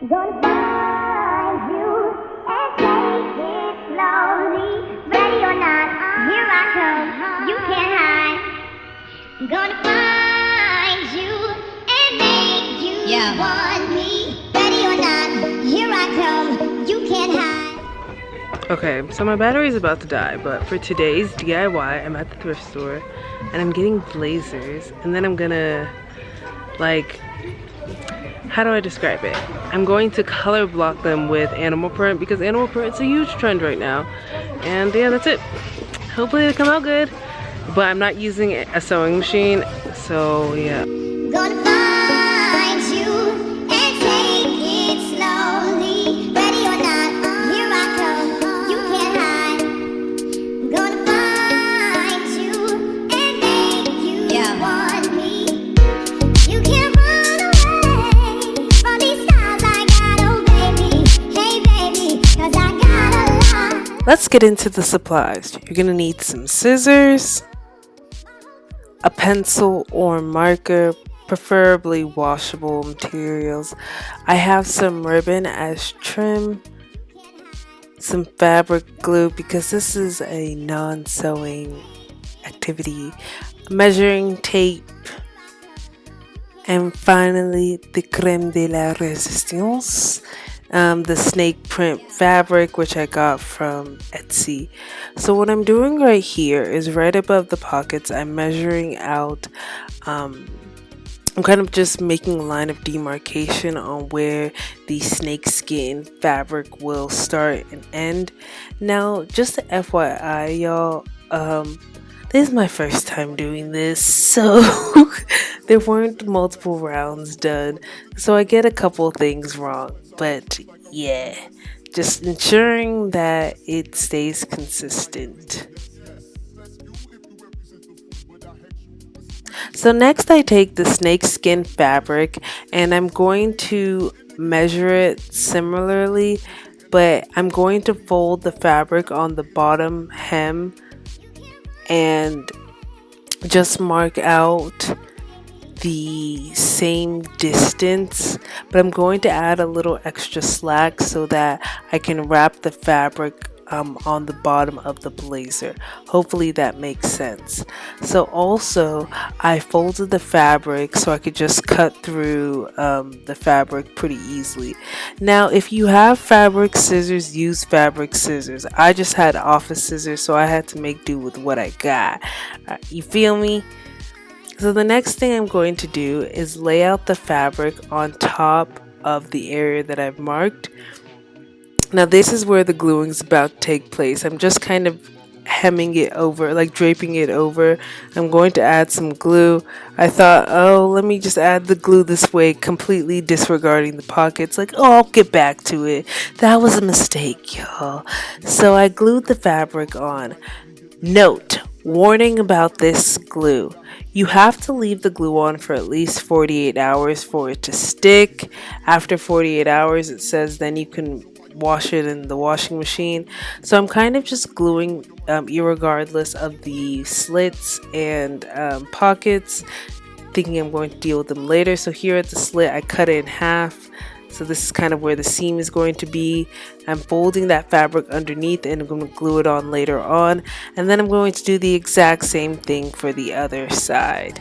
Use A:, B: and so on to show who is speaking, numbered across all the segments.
A: Gonna find you and take it slowly. Ready or not, here I come. You can't hide. Gonna find you and make you want me. Ready or not, here I come. You can't hide.
B: Okay, so my battery is about to die, but for today's DIY, I'm at the thrift store and I'm getting blazers, and then I'm gonna, like, how do I describe it? I'm going to color block them with animal print because animal print is a huge trend right now. And yeah, that's it. Hopefully they come out good, but I'm not using a sewing machine, so yeah.
A: Gonna find you and take it slowly. Ready or not, here I come. You can't hide. Gonna find you and make you want me. You can't run away from these stars I got, oh baby. Hey baby, 'cause I got a lot.
B: Let's get into the supplies. You're gonna need some scissors, a pencil or marker, preferably washable materials. I have some ribbon as trim, some fabric glue because this is a non-sewing activity, measuring tape, and finally the creme de la resistance, the snake print fabric, which I got from Etsy. So what I'm doing right here is right above the pockets, I'm measuring out, I'm kind of just making a line of demarcation on where the snakeskin fabric will start and end. Now, just a FYI, y'all, this is my first time doing this, so there weren't multiple rounds done, so I get a couple things wrong, but yeah, just ensuring that it stays consistent. So next I take the snakeskin fabric and I'm going to measure it similarly, but I'm going to fold the fabric on the bottom hem and just mark out the same distance, but I'm going to add a little extra slack so that I can wrap the fabric on the bottom of the blazer. Hopefully that makes sense. So also I folded the fabric so I could just cut through the fabric pretty easily. Now if you have fabric scissors, use fabric scissors. I just had office scissors, so I had to make do with what I got. You feel me? So the next thing I'm going to do is lay out the fabric on top of the area that I've marked. Now this is where the gluing is about to take place. I'm just kind of hemming it over, like draping it over. I'm going to add some glue. I thought, oh, let me just add the glue this way, completely disregarding the pockets. Like, oh, I'll get back to it. That was a mistake, y'all. So I glued the fabric on. Note, warning about this glue. You have to leave the glue on for at least 48 hours for it to stick. After 48 hours, it says then you can wash it in the washing machine. So I'm kind of just gluing irregardless of the slits and pockets, thinking I'm going to deal with them later. So here at the slit, I cut it in half. So this is kind of where the seam is going to be. I'm folding that fabric underneath and I'm going to glue it on later on. And then I'm going to do the exact same thing for the other side.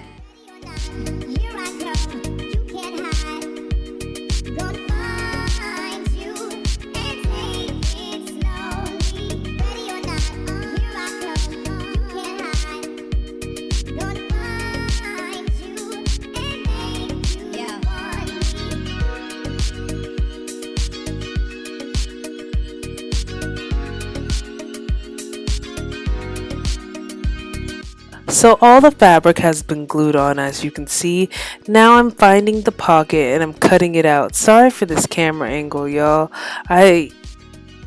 B: So all the fabric has been glued on, as you can see. Now I'm finding the pocket and I'm cutting it out. Sorry for this camera angle, y'all. I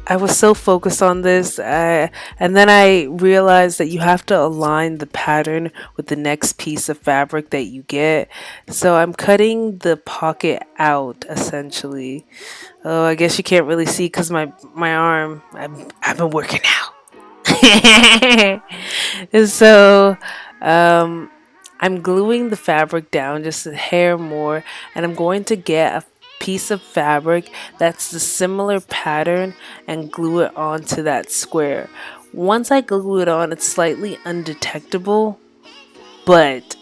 B: was so focused on this and then I realized that you have to align the pattern with the next piece of fabric that you get. So I'm cutting the pocket out essentially. Oh, I guess you can't really see because my arm, I've been working out. And so I'm gluing the fabric down just a hair more, and I'm going to get a piece of fabric that's the similar pattern and glue it onto that square. Once I glue it on, it's slightly undetectable, but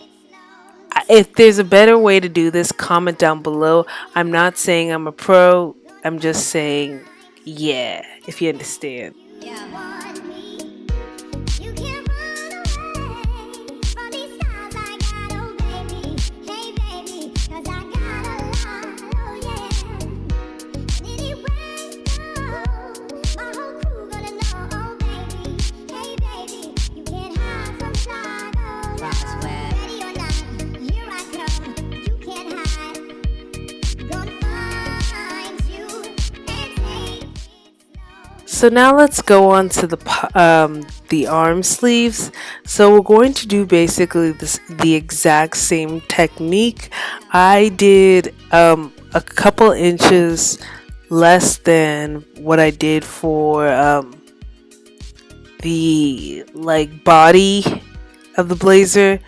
B: if there's a better way to do this, comment down below. I'm not saying I'm a pro, I'm just saying, yeah, if you understand.
A: Want me? You can't run away from these stars I got, oh baby. Hey baby, 'cause I got a lot, oh yeah. Anyway, my whole crew gonna know, oh baby. Hey baby, you can't hide from Chicago. Ready or not, here I come. You can't hide. Gonna find you and take it slow.
B: So now let's go on to the arm sleeves. So we're going to do basically the exact same technique. I did a couple inches less than what I did for the like body of the blazer,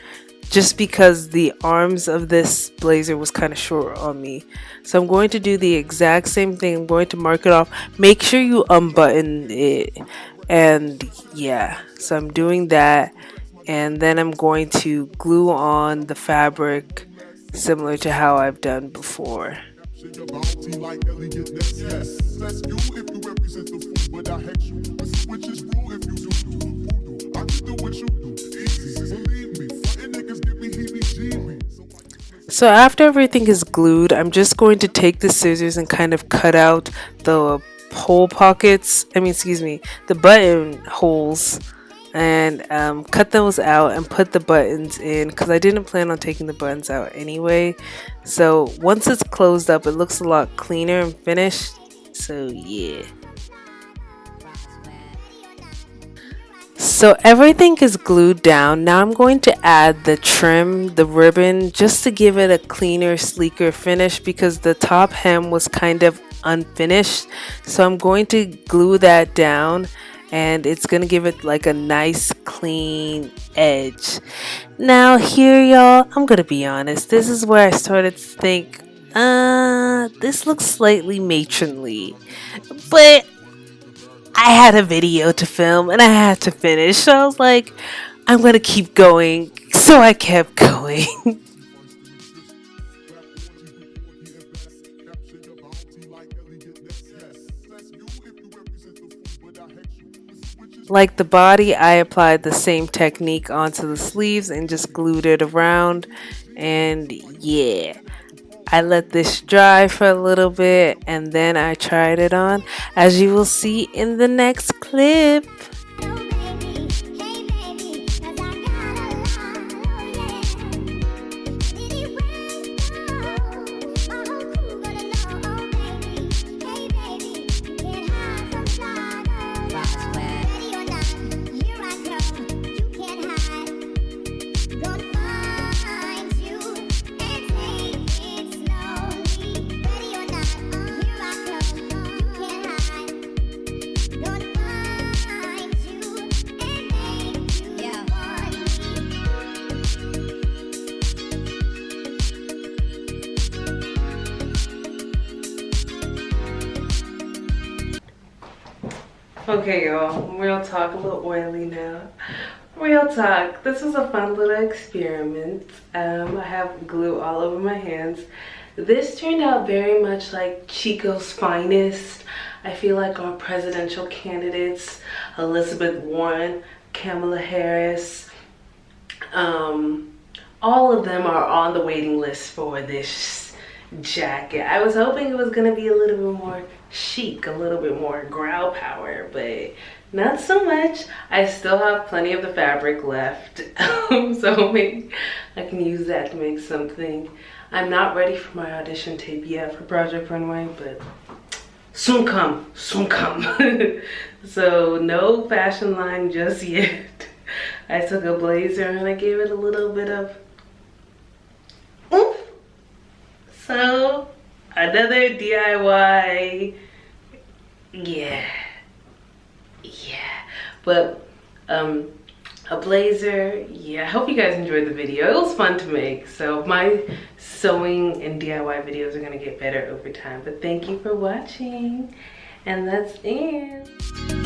B: just because the arms of this blazer was kind of short on me. So I'm going to do the exact same thing. I'm going to mark it off. Make sure you unbutton it. And yeah, so I'm doing that. And then I'm going to glue on the fabric similar to how I've done before.
C: Shake your bounty like Elliot Ness, yes. That's you if you represent the food, but I hate you. This is witches rule if you do voodoo. I can do what you do, easy. Believe me, frontin' niggas give me heebie-jeebies.
B: So after everything is glued, I'm just going to take the scissors and kind of cut out the hole pockets. The button holes, and cut those out and put the buttons in, because I didn't plan on taking the buttons out anyway. So once it's closed up, it looks a lot cleaner and finished. So yeah. So everything is glued down. Now I'm going to add the trim, the ribbon, just to give it a cleaner, sleeker finish, because the top hem was kind of unfinished. So I'm going to glue that down, and it's going to give it like a nice clean edge. Now here, y'all, I'm going to be honest. This is where I started to think, this looks slightly matronly. But I had a video to film and I had to finish. So I was like, I'm going to keep going. So I kept going. Like the body, I applied the same technique onto the sleeves and just glued it around. And yeah, I let this dry for a little bit and then I tried it on, as you will see in the next clip. Okay, y'all, real talk, a little oily now. Real talk, this was a fun little experiment. I have glue all over my hands. This turned out very much like Chico's finest. I feel like our presidential candidates, Elizabeth Warren, Kamala Harris, all of them are on the waiting list for this jacket. I was hoping it was gonna be a little bit more chic, a little bit more growl power, but not so much. I still have plenty of the fabric left, so maybe I can use that to make something. I'm not ready for my audition tape yet for Project Runway, but soon come, soon come. So no fashion line just yet. I took a blazer and I gave it a little bit of oomph. So another DIY. Yeah, but a blazer. Yeah, I hope you guys enjoyed the video. It was fun to make. So my sewing and DIY videos are gonna get better over time. But thank you for watching, and that's it.